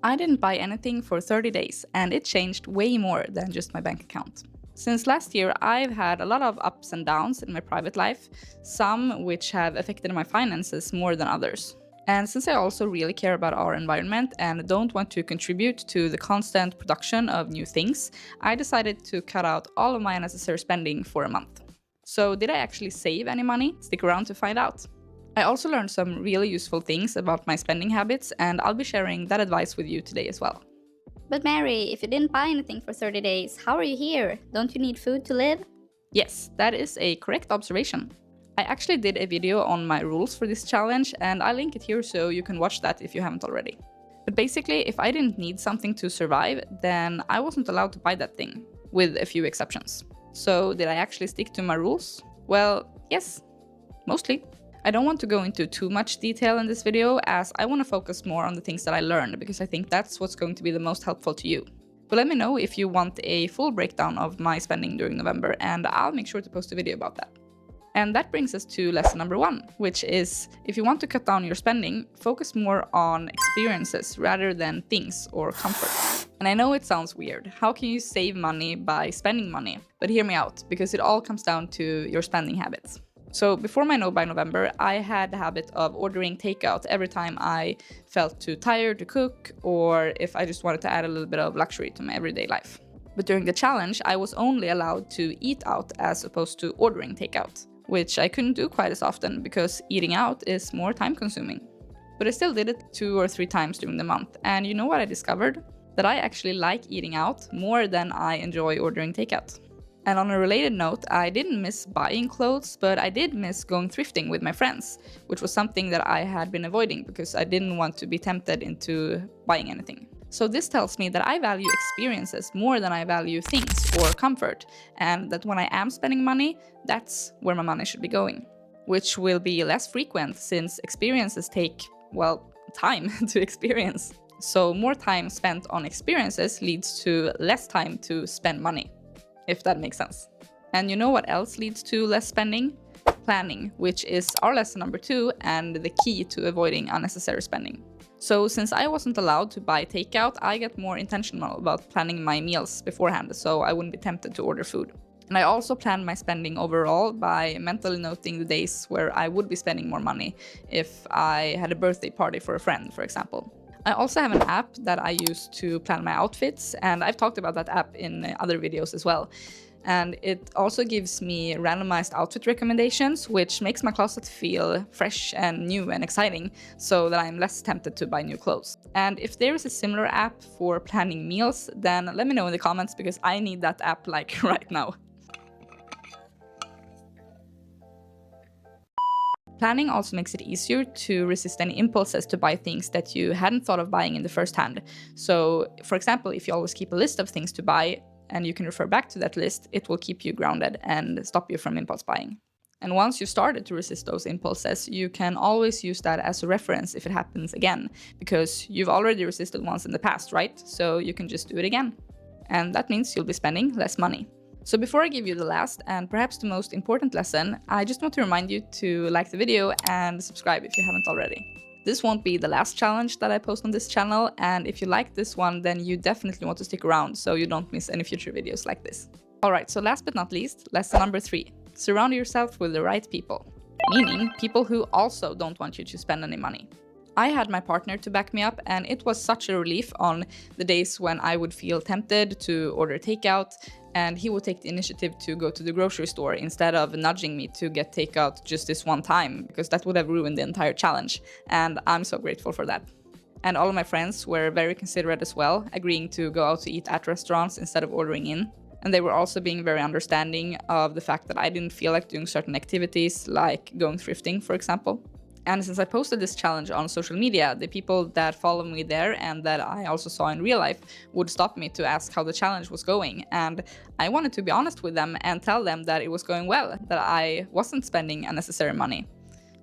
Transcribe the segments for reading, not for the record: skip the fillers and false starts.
I didn't buy anything for 30 days, and it changed way more than just my bank account. Since last year, I've had a lot of ups and downs in my private life, some which have affected my finances more than others. And since I also really care about our environment and don't want to contribute to the constant production of new things, I decided to cut out all of my unnecessary spending for a month. So did I actually save any money? Stick around to find out. I also learned some really useful things about my spending habits, and I'll be sharing that advice with you today as well. But Mary, if you didn't buy anything for 30 days, how are you here? Don't you need food to live? Yes, that is a correct observation. I actually did a video on my rules for this challenge, and I'll link it here so you can watch that if you haven't already. But basically, if I didn't need something to survive, then I wasn't allowed to buy that thing, with a few exceptions. So did I actually stick to my rules? Well, yes, mostly. I don't want to go into too much detail in this video, as I want to focus more on the things that I learned, because I think that's what's going to be the most helpful to you. But let me know if you want a full breakdown of my spending during November, and I'll make sure to post a video about that. And that brings us to lesson number 1, which is if you want to cut down your spending, focus more on experiences rather than things or comfort. And I know it sounds weird. How can you save money by spending money? But hear me out, because it all comes down to your spending habits. So before my No Buy November, I had the habit of ordering takeout every time I felt too tired to cook, or if I just wanted to add a little bit of luxury to my everyday life. But during the challenge, I was only allowed to eat out as opposed to ordering takeout, which I couldn't do quite as often because eating out is more time consuming. But I still did it 2 or 3 times during the month, and you know what I discovered? That I actually like eating out more than I enjoy ordering takeout. And on a related note, I didn't miss buying clothes, but I did miss going thrifting with my friends, which was something that I had been avoiding because I didn't want to be tempted into buying anything. So this tells me that I value experiences more than I value things or comfort, and that when I am spending money, that's where my money should be going. Which will be less frequent since experiences take, well, time to experience. So more time spent on experiences leads to less time to spend money, if that makes sense. And you know what else leads to less spending? Planning, which is our lesson number 2 and the key to avoiding unnecessary spending. So since I wasn't allowed to buy takeout, I get more intentional about planning my meals beforehand so I wouldn't be tempted to order food. And I also planned my spending overall by mentally noting the days where I would be spending more money if I had a birthday party for a friend, for example. I also have an app that I use to plan my outfits, and I've talked about that app in other videos as well. And it also gives me randomized outfit recommendations, which makes my closet feel fresh and new and exciting, so that I'm less tempted to buy new clothes. And if there is a similar app for planning meals, then let me know in the comments, because I need that app like right now. Planning also makes it easier to resist any impulses to buy things that you hadn't thought of buying in the first hand. So, for example, if you always keep a list of things to buy and you can refer back to that list, it will keep you grounded and stop you from impulse buying. And once you've started to resist those impulses, you can always use that as a reference if it happens again, because you've already resisted once in the past, right? So you can just do it again. And that means you'll be spending less money. So before I give you the last and perhaps the most important lesson, I just want to remind you to like the video and subscribe if you haven't already. This won't be the last challenge that I post on this channel, and if you like this one, then you definitely want to stick around so you don't miss any future videos like this. Alright, so last but not least, lesson number 3. Surround yourself with the right people. Meaning, people who also don't want you to spend any money. I had my partner to back me up, and it was such a relief on the days when I would feel tempted to order takeout, and he would take the initiative to go to the grocery store instead of nudging me to get takeout just this one time, because that would have ruined the entire challenge, and I'm so grateful for that. And all of my friends were very considerate as well, agreeing to go out to eat at restaurants instead of ordering in. And they were also being very understanding of the fact that I didn't feel like doing certain activities, like going thrifting, for example. And since I posted this challenge on social media, the people that follow me there and that I also saw in real life would stop me to ask how the challenge was going. And I wanted to be honest with them and tell them that it was going well, that I wasn't spending unnecessary money.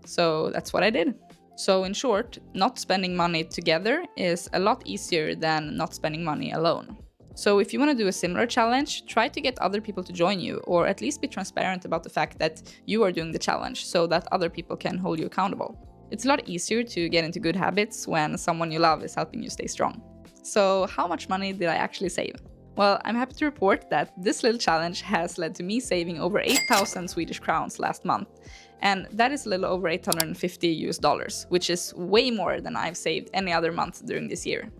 So that's what I did. So in short, not spending money together is a lot easier than not spending money alone. So if you want to do a similar challenge, try to get other people to join you, or at least be transparent about the fact that you are doing the challenge so that other people can hold you accountable. It's a lot easier to get into good habits when someone you love is helping you stay strong. So how much money did I actually save? Well, I'm happy to report that this little challenge has led to me saving over 8,000 Swedish crowns last month. And that is a little over $850, which is way more than I've saved any other month during this year.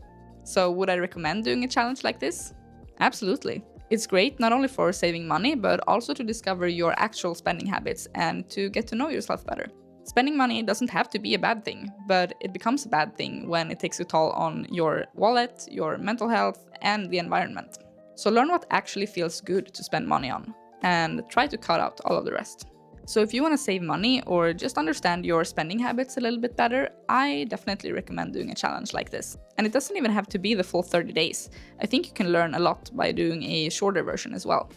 So would I recommend doing a challenge like this? Absolutely. It's great not only for saving money, but also to discover your actual spending habits and to get to know yourself better. Spending money doesn't have to be a bad thing, but it becomes a bad thing when it takes a toll on your wallet, your mental health, and the environment. So learn what actually feels good to spend money on, and try to cut out all of the rest. So if you want to save money or just understand your spending habits a little bit better, I definitely recommend doing a challenge like this. And it doesn't even have to be the full 30 days. I think you can learn a lot by doing a shorter version as well.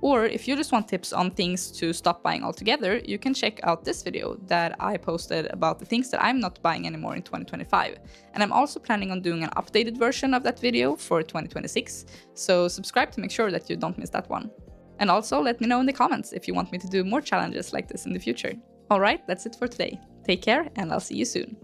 Or if you just want tips on things to stop buying altogether, you can check out this video that I posted about the things that I'm not buying anymore in 2025. And I'm also planning on doing an updated version of that video for 2026, so subscribe to make sure that you don't miss that one. And also let me know in the comments if you want me to do more challenges like this in the future. Alright, that's it for today. Take care and I'll see you soon.